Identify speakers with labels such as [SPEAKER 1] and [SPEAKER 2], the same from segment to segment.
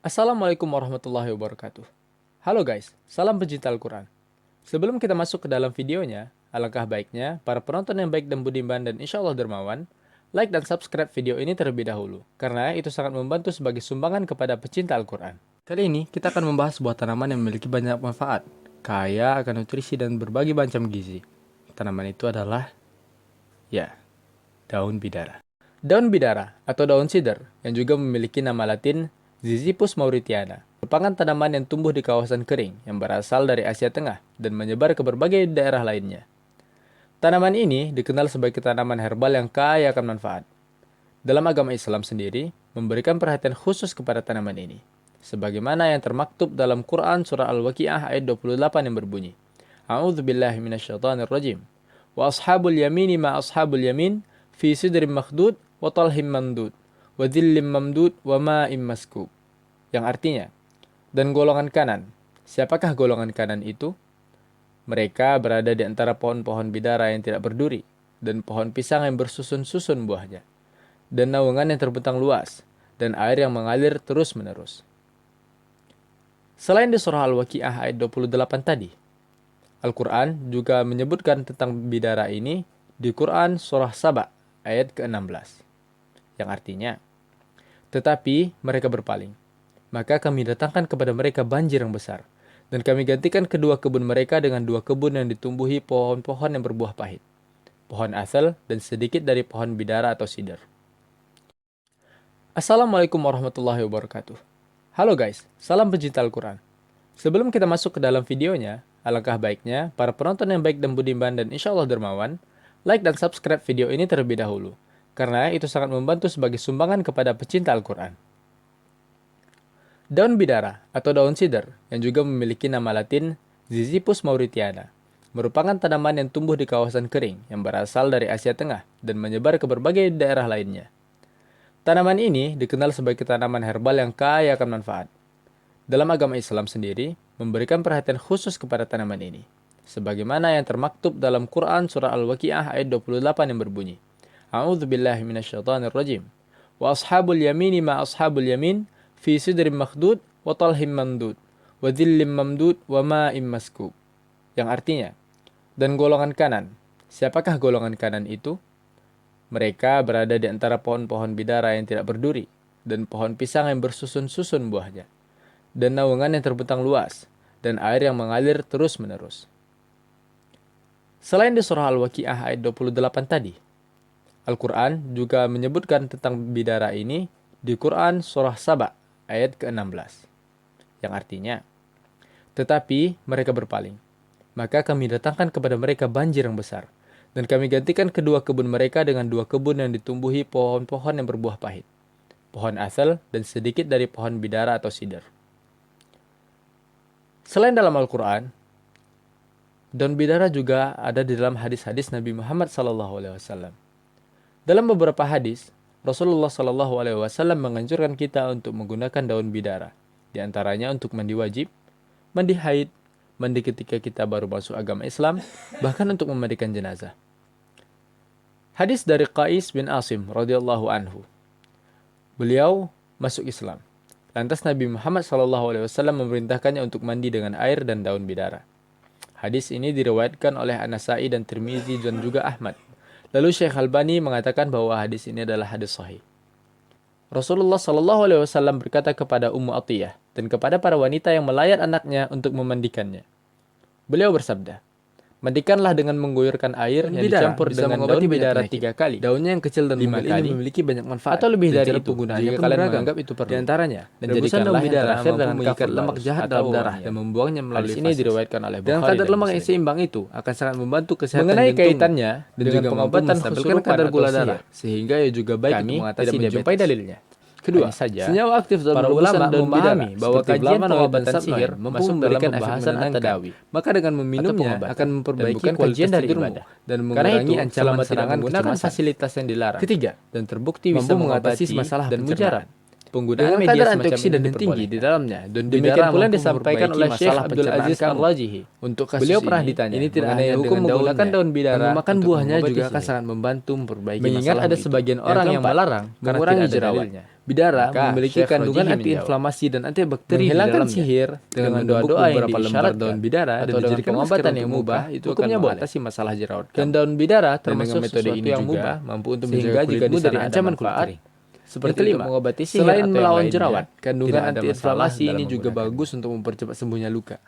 [SPEAKER 1] Assalamualaikum warahmatullahi wabarakatuh. Halo guys, salam pencinta Al-Quran. Sebelum kita masuk ke dalam videonya, alangkah baiknya para penonton yang baik dan budiman dan insya Allah dermawan, like dan subscribe video ini terlebih dahulu, karena itu sangat membantu sebagai sumbangan kepada pecinta Al-Quran. Kali ini kita akan membahas sebuah tanaman yang memiliki banyak manfaat, kaya akan nutrisi dan berbagai macam gizi. Tanaman itu adalah, daun bidara. Daun bidara atau daun sidr yang juga memiliki nama latin Ziziphus mauritiana merupakan tanaman yang tumbuh di kawasan kering yang berasal dari Asia Tengah dan menyebar ke berbagai daerah lainnya. Tanaman ini dikenal sebagai tanaman herbal yang kaya akan manfaat. Dalam agama Islam sendiri, memberikan perhatian khusus kepada tanaman ini. Sebagaimana yang termaktub dalam Quran surah Al-Waqi'ah ayat 28 yang berbunyi, A'udzubillahi minasyaitonirrajim. Wa ashabul yamini ma ashabul yamin fi sidrim makhdud wa talhim mamdud wa dhillim mamdud wa ma'im maskub. Yang artinya, dan golongan kanan. Siapakah golongan kanan itu? Mereka berada di antara pohon-pohon bidara yang tidak berduri dan pohon pisang yang bersusun-susun buahnya, dan naungan yang terbentang luas, dan air yang mengalir terus-menerus. Selain di surah Al-Waqi'ah ayat 28 tadi, Al-Quran juga menyebutkan tentang bidara ini di Quran surah Saba ayat ke-16, yang artinya, tetapi mereka berpaling. Maka kami datangkan kepada mereka banjir yang besar, dan kami gantikan kedua kebun mereka dengan dua kebun yang ditumbuhi pohon-pohon yang berbuah pahit, pohon asal, dan sedikit dari pohon bidara atau sidr. Assalamualaikum warahmatullahi wabarakatuh. Halo guys, salam pencinta Al-Quran. Sebelum kita masuk ke dalam videonya, alangkah baiknya para penonton yang baik dan budiman dan insya Allah dermawan, like dan subscribe video ini terlebih dahulu, karena itu sangat membantu sebagai sumbangan kepada pecinta Al-Quran. Daun bidara atau daun sidr yang juga memiliki nama latin Ziziphus mauritiana merupakan tanaman yang tumbuh di kawasan kering yang berasal dari Asia Tengah dan menyebar ke berbagai daerah lainnya. Tanaman ini dikenal sebagai tanaman herbal yang kaya akan manfaat. Dalam agama Islam sendiri, memberikan perhatian khusus kepada tanaman ini. Sebagaimana yang termaktub dalam Quran surah Al-Waqi'ah ayat 28 yang berbunyi, A'udzubillahi minasyaitonirrajim. Wa ashabul yamini ma ashabul yamin fi sidrim makhdud wa talhim mamdud wa dhillim mamdud wa ma'im maskub. Yang artinya, dan golongan kanan. Siapakah golongan kanan itu? Mereka berada di antara pohon-pohon bidara yang tidak berduri dan pohon pisang yang bersusun-susun buahnya, dan naungan yang terbentang luas, dan air yang mengalir terus-menerus. Selain di surah Al-Waqi'ah ayat 28 tadi, Al-Quran juga menyebutkan tentang bidara ini di Quran surah Saba ayat ke-16, yang artinya, tetapi mereka berpaling. Maka kami datangkan kepada mereka banjir yang besar, dan kami gantikan kedua kebun mereka dengan dua kebun yang ditumbuhi pohon-pohon yang berbuah pahit, pohon asal, dan sedikit dari pohon bidara atau sidr. Selain dalam Al-Quran, daun bidara juga ada di dalam hadis-hadis Nabi Muhammad SAW. Dalam beberapa hadis, Rasulullah SAW menganjurkan kita untuk menggunakan daun bidara, di antaranya untuk mandi wajib, mandi haid, mandi ketika kita baru masuk agama Islam, bahkan untuk memandikan jenazah. Hadis dari Qais bin Asim radhiyallahu anhu. Beliau masuk Islam. Lantas Nabi Muhammad SAW memerintahkannya untuk mandi dengan air dan daun bidara. Hadis ini diriwayatkan oleh An-Nasa'i dan Tirmizi dan juga Ahmad. Lalu Syekh Albani mengatakan bahwa hadis ini adalah hadis sahih. Rasulullah SAW berkata kepada Ummu Atiyah dan kepada para wanita yang melayat anaknya untuk memandikannya. Beliau bersabda, mandikanlah dengan mengguyurkan air yang dicampur dengan daun bidara 3 kali. Daunnya yang kecil dan 5 kali memiliki banyak manfaat atau lebih dari itu jika kalian menganggap itu perlu. Di antaranya, dan jadikanlah yang terakhir dengan mengikat lemak jahat dalam darah dan membuangnya melalui fase. Ini diriwayatkan oleh Bukhari. Dan kadar lemak yang seimbang itu akan sangat membantu kesehatan mengenai jantung kaitannya dan juga pengobatan menstabilkan kadar gula darah, sehingga ia juga baik untuk mengatasi diabetes. Dalilnya. Kedua, senyawa aktif dalam para ulama memahami bahwa kajian pengobatan sihir mampu memberikan pembahasan at-tadawi. Maka dengan meminumnya akan memperbaiki kualitas tidurmu dan mengurangi ancaman serangan menggunakan fasilitas yang dilarang. Ketiga, dan terbukti bisa mengatasi masalah dan mujarab. penggunaan
[SPEAKER 2] dengan
[SPEAKER 1] media
[SPEAKER 2] kadar
[SPEAKER 1] semacam
[SPEAKER 2] antioksidan
[SPEAKER 1] ini
[SPEAKER 2] yang tinggi di
[SPEAKER 1] diperbolehkan.
[SPEAKER 2] dalamnya.
[SPEAKER 1] Demikian
[SPEAKER 2] Demikian pula yang
[SPEAKER 1] mampu
[SPEAKER 2] disampaikan
[SPEAKER 1] memperbaiki
[SPEAKER 2] oleh Syekh
[SPEAKER 1] masalah
[SPEAKER 2] Abdul
[SPEAKER 1] pencernaan
[SPEAKER 2] Aziz
[SPEAKER 1] kamu.
[SPEAKER 2] Ar-Rajihi.
[SPEAKER 1] Untuk kasus
[SPEAKER 2] Beliau pernah ditanya
[SPEAKER 1] ini tidak
[SPEAKER 2] mengenai
[SPEAKER 1] hanya
[SPEAKER 2] hukum
[SPEAKER 1] dengan
[SPEAKER 2] menggunakan
[SPEAKER 1] daunnya
[SPEAKER 2] daun bidara
[SPEAKER 1] memakan
[SPEAKER 2] untuk
[SPEAKER 1] buahnya
[SPEAKER 2] mengobati
[SPEAKER 1] juga akan
[SPEAKER 2] sihir.
[SPEAKER 1] sangat membantu memperbaiki
[SPEAKER 2] Mengingat
[SPEAKER 1] masalahmu
[SPEAKER 2] ada
[SPEAKER 1] itu.
[SPEAKER 2] sebagian orang yang
[SPEAKER 1] keempat,
[SPEAKER 2] melarang
[SPEAKER 1] karena
[SPEAKER 2] mengurangi
[SPEAKER 1] tidak ada
[SPEAKER 2] jerawat.
[SPEAKER 1] dalilnya.
[SPEAKER 2] Bidara
[SPEAKER 1] Maka
[SPEAKER 2] memiliki
[SPEAKER 1] Syekh
[SPEAKER 2] kandungan
[SPEAKER 1] Rajihi menjawab,
[SPEAKER 2] antiinflamasi dan antibakteria di
[SPEAKER 1] menghilangkan
[SPEAKER 2] dalamnya.
[SPEAKER 1] sihir
[SPEAKER 2] Dengan
[SPEAKER 1] dengan
[SPEAKER 2] mendoa-doa
[SPEAKER 1] membungkuk
[SPEAKER 2] yang
[SPEAKER 1] beberapa lembar
[SPEAKER 2] diisyaratkan
[SPEAKER 1] daun bidara dan
[SPEAKER 2] atau dengan
[SPEAKER 1] dijadikan
[SPEAKER 2] pengobatan
[SPEAKER 1] masker
[SPEAKER 2] yang
[SPEAKER 1] untuk
[SPEAKER 2] mubah,
[SPEAKER 1] muka, itu akan
[SPEAKER 2] hukumnya boleh.
[SPEAKER 1] mengatasi masalah jerawat
[SPEAKER 2] Dan
[SPEAKER 1] kamu.
[SPEAKER 2] daun bidara
[SPEAKER 1] Dan dengan
[SPEAKER 2] termasuk
[SPEAKER 1] metode
[SPEAKER 2] sesuatu
[SPEAKER 1] ini
[SPEAKER 2] yang
[SPEAKER 1] juga
[SPEAKER 2] mubah,
[SPEAKER 1] mampu untuk
[SPEAKER 2] sehingga
[SPEAKER 1] menjaga
[SPEAKER 2] jika
[SPEAKER 1] kulitmu dari
[SPEAKER 2] ada
[SPEAKER 1] ancaman kulit
[SPEAKER 2] manfaat,
[SPEAKER 1] kering.
[SPEAKER 2] seperti
[SPEAKER 1] Yang kelima,
[SPEAKER 2] untuk mengobati sihir
[SPEAKER 1] selain
[SPEAKER 2] atau yang
[SPEAKER 1] melawan
[SPEAKER 2] lainnya,
[SPEAKER 1] jerawat,
[SPEAKER 2] kandungan
[SPEAKER 1] tidak ada masalah
[SPEAKER 2] antiinflamasi
[SPEAKER 1] dalam
[SPEAKER 2] ini juga
[SPEAKER 1] menggunakannya.
[SPEAKER 2] bagus untuk mempercepat sembuhnya luka.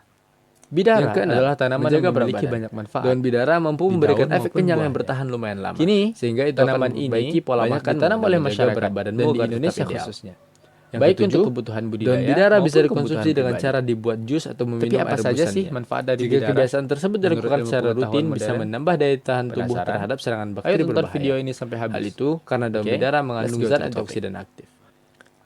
[SPEAKER 1] Bidara
[SPEAKER 2] Yang keenam,
[SPEAKER 1] adalah tanaman yang
[SPEAKER 2] menjaga berat
[SPEAKER 1] memiliki
[SPEAKER 2] badan.
[SPEAKER 1] banyak manfaat.
[SPEAKER 2] Daun bidara mampu
[SPEAKER 1] Di
[SPEAKER 2] memberikan
[SPEAKER 1] daun
[SPEAKER 2] efek
[SPEAKER 1] maupun
[SPEAKER 2] kenyang yang
[SPEAKER 1] buahnya.
[SPEAKER 2] bertahan lumayan lama.
[SPEAKER 1] Kini,
[SPEAKER 2] Sehingga itu
[SPEAKER 1] tanaman
[SPEAKER 2] akan memperbaiki
[SPEAKER 1] ini
[SPEAKER 2] pola
[SPEAKER 1] banyak
[SPEAKER 2] makan
[SPEAKER 1] ditanam
[SPEAKER 2] dan
[SPEAKER 1] oleh
[SPEAKER 2] menjaga
[SPEAKER 1] masyarakat
[SPEAKER 2] berat badanmu
[SPEAKER 1] dan di
[SPEAKER 2] agar
[SPEAKER 1] Indonesia
[SPEAKER 2] tetap ideal.
[SPEAKER 1] khususnya.
[SPEAKER 2] Yang
[SPEAKER 1] Baik
[SPEAKER 2] ketujuh,
[SPEAKER 1] untuk kebutuhan budidaya
[SPEAKER 2] daun bidara bisa
[SPEAKER 1] maupun
[SPEAKER 2] dikonsumsi
[SPEAKER 1] kebutuhan
[SPEAKER 2] dengan
[SPEAKER 1] pribadi.
[SPEAKER 2] cara dibuat jus atau
[SPEAKER 1] Tapi
[SPEAKER 2] meminum
[SPEAKER 1] apa
[SPEAKER 2] air
[SPEAKER 1] saja sih
[SPEAKER 2] rebusannya.
[SPEAKER 1] manfaat dari
[SPEAKER 2] Jika
[SPEAKER 1] bidara?
[SPEAKER 2] kebiasaan tersebut
[SPEAKER 1] Menurut
[SPEAKER 2] dilakukan
[SPEAKER 1] ilmu
[SPEAKER 2] secara
[SPEAKER 1] pengetahuan
[SPEAKER 2] rutin, bisa
[SPEAKER 1] modern?
[SPEAKER 2] menambah daya tahan tubuh
[SPEAKER 1] Penasaran?
[SPEAKER 2] terhadap serangan
[SPEAKER 1] Ayo
[SPEAKER 2] bakteri
[SPEAKER 1] tonton
[SPEAKER 2] berbahaya.
[SPEAKER 1] video ini sampai habis.
[SPEAKER 2] Hal itu karena daun
[SPEAKER 1] Oke,
[SPEAKER 2] bidara
[SPEAKER 1] let's
[SPEAKER 2] mengandung
[SPEAKER 1] go
[SPEAKER 2] zat
[SPEAKER 1] to the topic.
[SPEAKER 2] antioksidan aktif.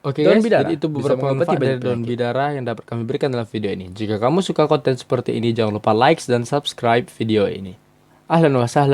[SPEAKER 1] Oke
[SPEAKER 2] Daun
[SPEAKER 1] guys,
[SPEAKER 2] bidara
[SPEAKER 1] jadi itu
[SPEAKER 2] bisa
[SPEAKER 1] beberapa
[SPEAKER 2] mengobati
[SPEAKER 1] manfaat dari
[SPEAKER 2] banyak
[SPEAKER 1] daun
[SPEAKER 2] penyakit.
[SPEAKER 1] bidara yang dapat kami berikan dalam video ini. Jika kamu suka konten seperti ini, jangan lupa like dan subscribe video ini. Ahlan wa sahlan.